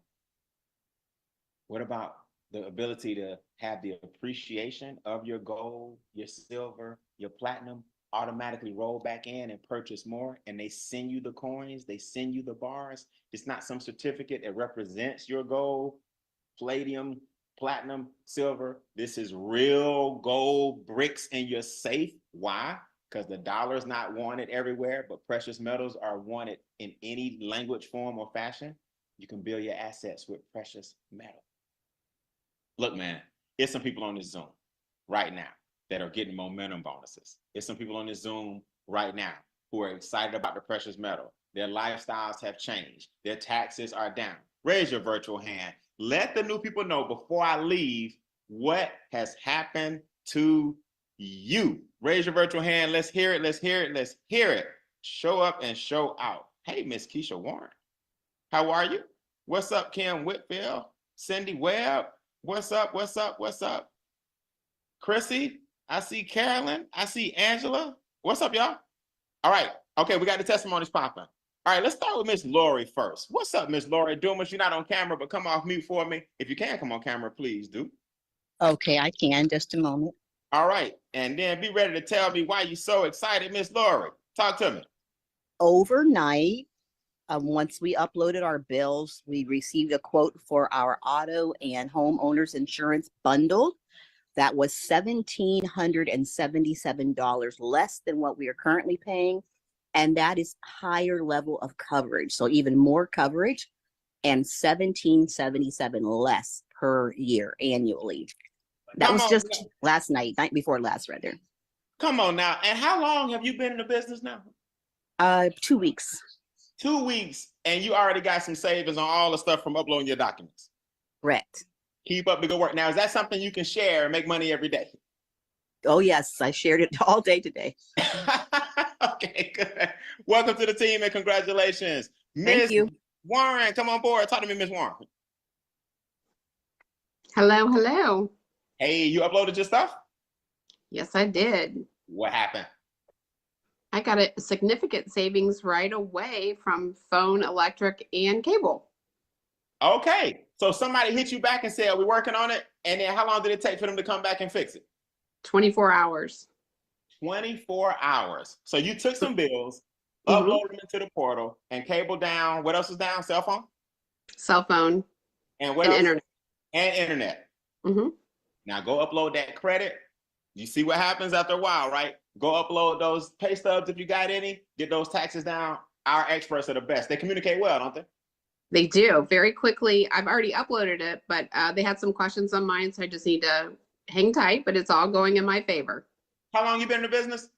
What about the ability to have the appreciation of your gold, your silver, your platinum automatically roll back in and purchase more, and they send you the coins, they send you the bars. It's not some certificate that represents your gold, palladium, platinum, silver. This is real gold bricks in your safe. Why? Because the dollar is not wanted everywhere, but precious metals are wanted in any language, form, or fashion. You can build your assets with precious metal. Look, man, there's some people on this Zoom right now that are getting momentum bonuses. There's some people on this Zoom right now who are excited about the precious metal. Their lifestyles have changed. Their taxes are down. Raise your virtual hand. Let the new people know before I leave what has happened to you. Raise your virtual hand. Let's hear it. Let's hear it. Let's hear it. Show up and show out. Hey, Miss Keisha Warren. How are you? What's up, Kim Whitfield? Cindy Webb. What's up? What's up? What's up? Chrissy. I see Carolyn. I see Angela. What's up, y'all? All right. Okay, we got the testimonies popping. All right, let's start with Miss Lori first. What's up, Miss Lori? Dumas, you're not on camera, but come off mute for me. If you can come on camera, please do. Okay, I can. Just a moment. All right. And then be ready to tell me why you're so excited, Miss Lori. Talk to me. Overnight, once we uploaded our bills, we received a quote for our auto and homeowners insurance bundle. That was $1,777 less than what we are currently paying. And that is higher level of coverage. So even more coverage and $1,777 less per year annually. That was just last night before last, rather. Come on now. And how long have you been in the business now? 2 weeks. 2 weeks. And you already got some savings on all the stuff from uploading your documents. Correct. Keep up the good work. Now, is that something you can share and make money every day? Oh, yes. I shared it all day today. Okay, good. Welcome to the team and congratulations. Thank you. Warren, come on board. Talk to me, Miss Warren. Hello, hello. Hey, you uploaded your stuff? Yes, I did. What happened? I got a significant savings right away from phone, electric, and cable. Okay. So somebody hit you back and said, we're working on it. And then how long did it take for them to come back and fix it? 24 hours. 24 hours. So you took some bills, uploaded them into the portal, and cable down. What else is down? Cell phone? Cell phone. And what else? Internet. And internet. Mm-hmm. Now go upload that credit. You see what happens after a while, right? Go upload those pay stubs if you got any. Get those taxes down. Our experts are the best. They communicate well, don't they? They do very quickly. I've already uploaded it, but they had some questions on mine, so I just need to hang tight, but it's all going in my favor. How long you been in the business?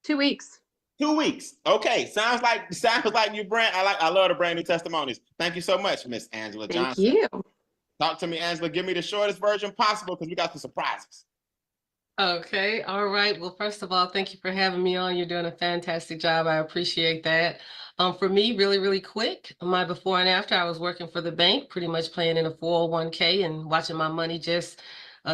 2 weeks. 2 weeks. Okay. Sounds like you brand. I love the brand new testimonies. Thank you so much, Miss Angela Johnson. Thank you. Talk to me, Angela. Give me the shortest version possible because we got some surprises. Okay, all right. Well, first of all, thank you for having me on. You're doing a fantastic job. I appreciate that. For me, really, really quick, my before and after, I was working for the bank, pretty much playing in a 401k and watching my money just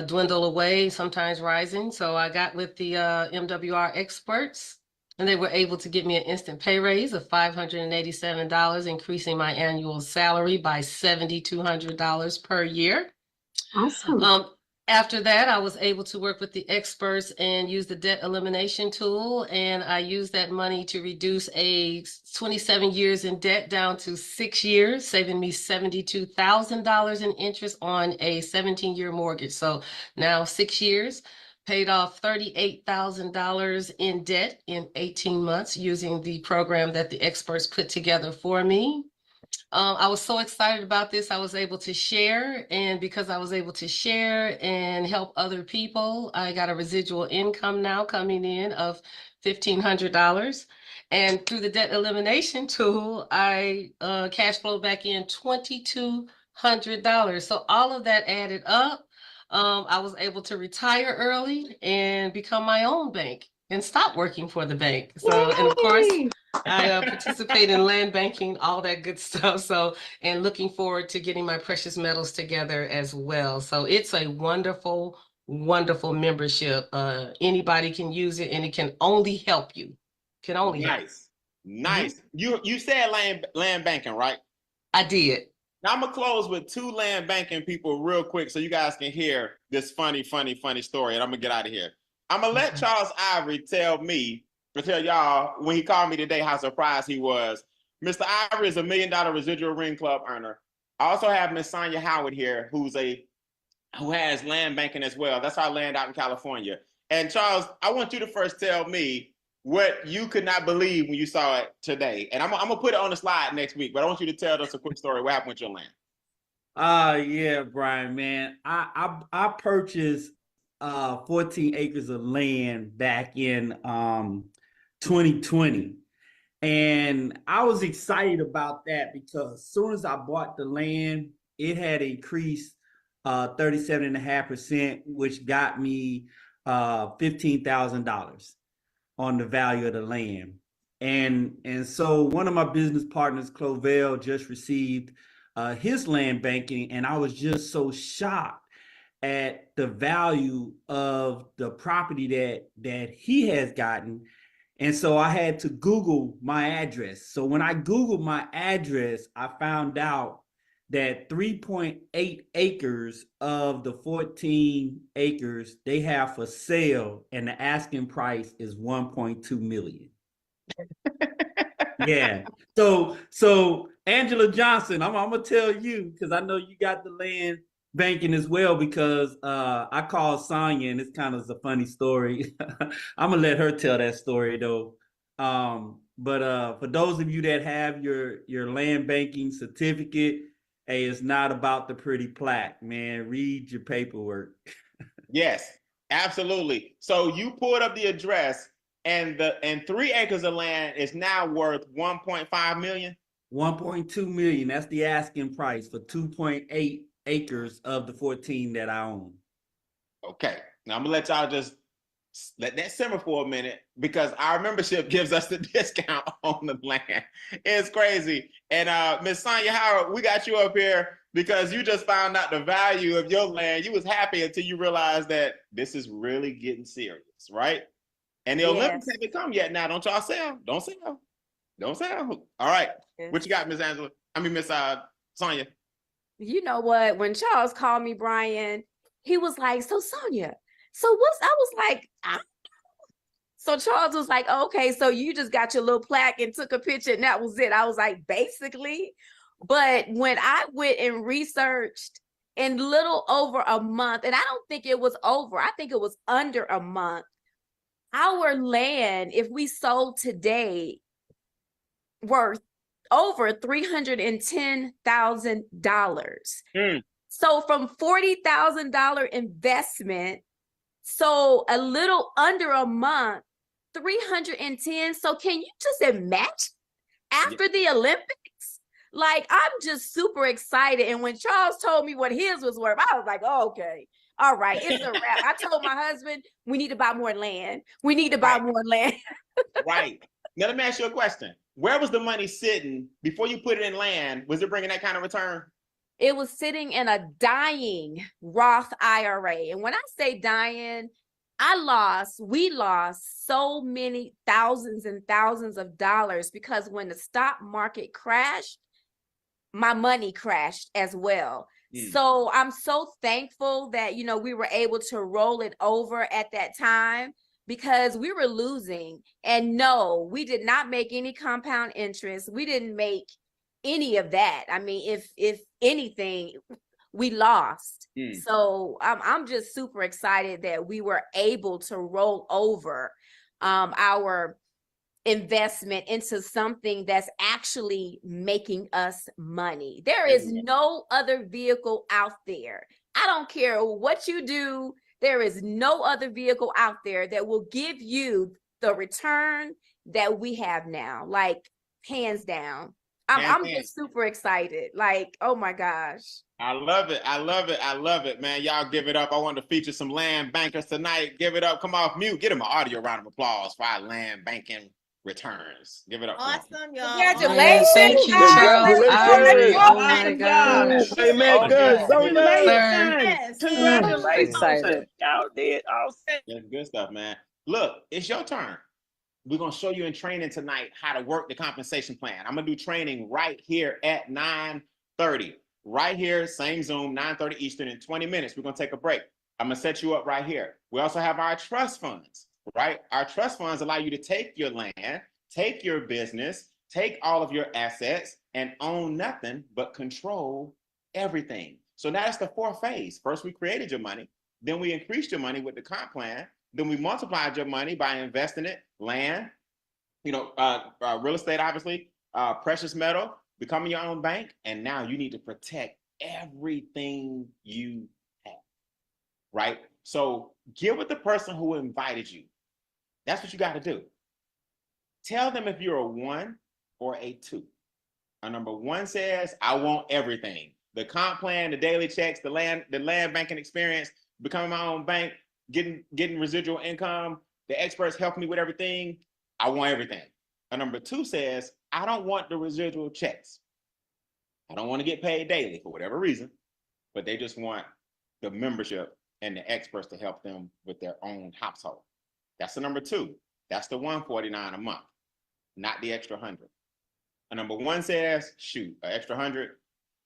dwindle away, sometimes rising. So I got with the MWR experts, and they were able to get me an instant pay raise of $587, increasing my annual salary by $7,200 per year. Awesome. After that, I was able to work with the experts and use the debt elimination tool. And I used that money to reduce a 27 years in debt down to 6 years, saving me $72,000 in interest on a 17-year mortgage. So now 6 years, paid off $38,000 in debt in 18 months using the program that the experts put together for me. I was so excited about this. I was able to share, and because I was able to share and help other people, I got a residual income now coming in of $1,500. And through the debt elimination tool, I cash flow back in $2,200. So all of that added up. I was able to retire early and become my own bank and stop working for the bank. So, and of course, I participate in land banking, all that good stuff. So, and looking forward to getting my precious metals together as well. So it's a wonderful, wonderful membership. Anybody can use it, and it can only help you. Can only help. Nice. You said land banking, right? I did. Now I'm gonna close with 2 land banking people real quick so you guys can hear this funny story, and I'm gonna get out of here. I'm gonna let Charles Ivory tell y'all when he called me today how surprised he was. Mr. Ivory is a $1 million residual ring club earner. I also have Miss Sonia Howard here, who has land banking as well. That's our land out in California. And Charles, I want you to first tell me what you could not believe when you saw it today. And I'm gonna put it on the slide next week, but I want you to tell us a quick story. What happened with your land? Yeah, Brian, man. I purchased 14 acres of land back in 2020. And I was excited about that because as soon as I bought the land, it had increased 37.5%, which got me $15,000 on the value of the land. And so one of my business partners, Clovell, just received his land banking, and I was just so shocked at the value of the property that he has gotten. And so I had to Google my address. So when I Googled my address, I found out that 3.8 acres of the 14 acres they have for sale, and the asking price is 1.2 million. Yeah. So Angela Johnson, I'm gonna tell you, because I know you got the land banking as well, because I called Sonia, and it's kind of a funny story. I'm gonna let her tell that story though. But for those of you that have your land banking certificate, hey, it's not about the pretty plaque, man. Read your paperwork. Yes, absolutely. So you pulled up the address, and 3 acres of land is now worth 1.5 million. 1.2 million. That's the asking price for 2.8 acres of the 14 that I own. Okay, now I'm gonna let y'all just let that simmer for a minute, because our membership gives us the discount on the land. It's crazy. And Miss Sonia Howard, we got you up here because you just found out the value of your land. You was happy until you realized that this is really getting serious, right? And the Olympics haven't come yet. Now, don't y'all sell? Don't sell. Don't sell. All right. What you got, Miss Angela? I mean, Miss Sonia. You know what? When Charles called me, Brian, he was like, "So Sonia, so what's?" I was like, "I don't know." So Charles was like, "Okay, so you just got your little plaque and took a picture, and that was it." I was like, "Basically." But when I went and researched in little over a month, and I don't think it was over, I think it was under a month, our land, if we sold today, worth over $310,000. So from $40,000 investment, so a little under a month, 310. So can you just imagine after the Olympics? Like, I'm just super excited. And when Charles told me what his was worth, I was like, oh, okay. all right, it's a wrap. I told my husband we need to buy more land. We need to buy more land. Right. Now let me ask you a question. Where was the money sitting before you put it in land? Was it bringing that kind of return? It was sitting in a dying Roth IRA. And when I say dying, we lost so many thousands and thousands of dollars because when the stock market crashed, my money crashed as well. So I'm so thankful that, you know, we were able to roll it over at that time because we were losing. And no, we did not make any compound interest. We didn't make any of that. I mean, if anything, we lost. So I'm just super excited that we were able to roll over our investment into something that's actually making us money. There is no other vehicle out there. I don't care what you do. There is no other vehicle out there that will give you the return that we have now, like hands down. I'm just super excited. Like, oh my gosh. I love it. I love it. I love it, man. Y'all give it up. I want to feature some land bankers tonight. Give it up. Come off mute. Get them an audio round of applause for our land banking returns. Give it up. Awesome, y'all. Congratulations. Thank you, Charles. Congratulations. Oh my gosh. Hey, man, good. Don't Congratulations. Congratulations. Y'all did awesome. That's good stuff, man. Look, it's your turn. We're going to show you in training tonight how to work the compensation plan. I'm going to do training right here at 9:30. Right here, same Zoom, 9:30 Eastern in 20 minutes. We're going to take a break. I'm going to set you up right here. We also have our trust funds, right? Our trust funds allow you to take your land, take your business, take all of your assets, and own nothing but control everything. So that's the fourth phase. First, we created your money. Then we increased your money with the comp plan. Then we multiplied your money by investing it, land, real estate, obviously, precious metal, becoming your own bank. And now you need to protect everything you have, right? So get with the person who invited you. That's what you got to do. Tell them if you're a 1 or a 2. A number 1 says, I want everything. The comp plan, the daily checks, the land banking experience, becoming my own bank, getting residual income, the experts helping me with everything. I want everything. A number 2 says, I don't want the residual checks. I don't want to get paid daily for whatever reason, but they just want the membership and the experts to help them with their own household. That's the number 2. That's the $149 a month, not the extra 100. A number 1 says, shoot, an extra 100.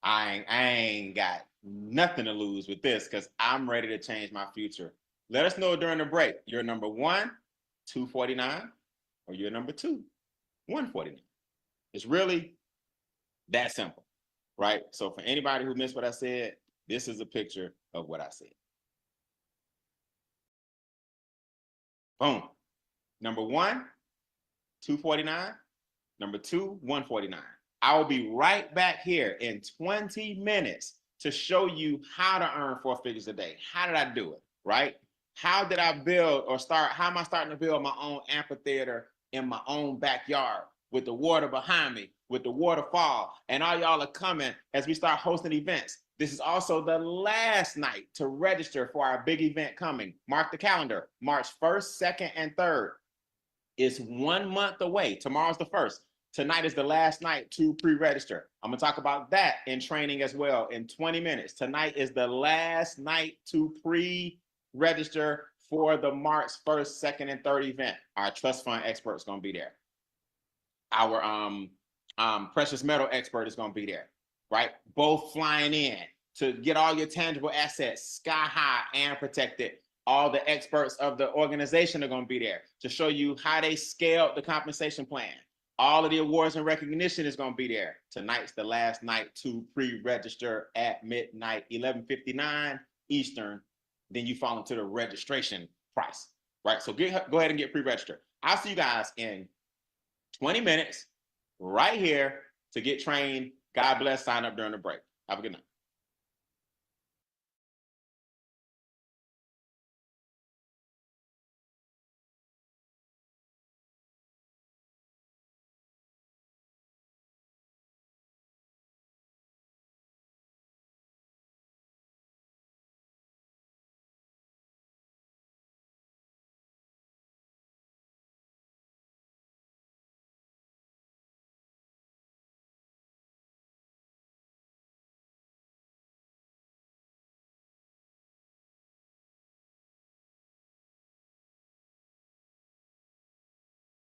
I ain't got nothing to lose with this because I'm ready to change my future. Let us know during the break. You're number 1, $249, or you're number 2, $149. It's really that simple, right? So for anybody who missed what I said, this is a picture of what I said. Boom. Number 1, $249. Number 2, $149. I will be right back here in 20 minutes to show you how to earn 4 figures a day. How did I do it, right? How did I build how am I starting to build my own amphitheater in my own backyard with the water behind me, with the waterfall, and all y'all are coming as we start hosting events. This is also the last night to register for our big event coming. Mark the calendar, March 1st, 2nd, and 3rd. It's 1 month away. Tomorrow's the 1st. Tonight is the last night to pre-register. I'm gonna talk about that in training as well in 20 minutes. Tonight is the last night to pre-register for the March 1st, 2nd, and 3rd event. Our trust fund expert is gonna be there. Our precious metal expert is gonna be there, right? Both flying in to get all your tangible assets sky high and protected. All the experts of the organization are gonna be there to show you how they scaled the compensation plan. All of the awards and recognition is going to be there. Tonight's the last night to pre-register at midnight, 11:59 Eastern. Then you fall into the registration price, right? So go ahead and get pre-registered. I'll see you guys in 20 minutes right here to get trained. God bless. Sign up during the break. Have a good night.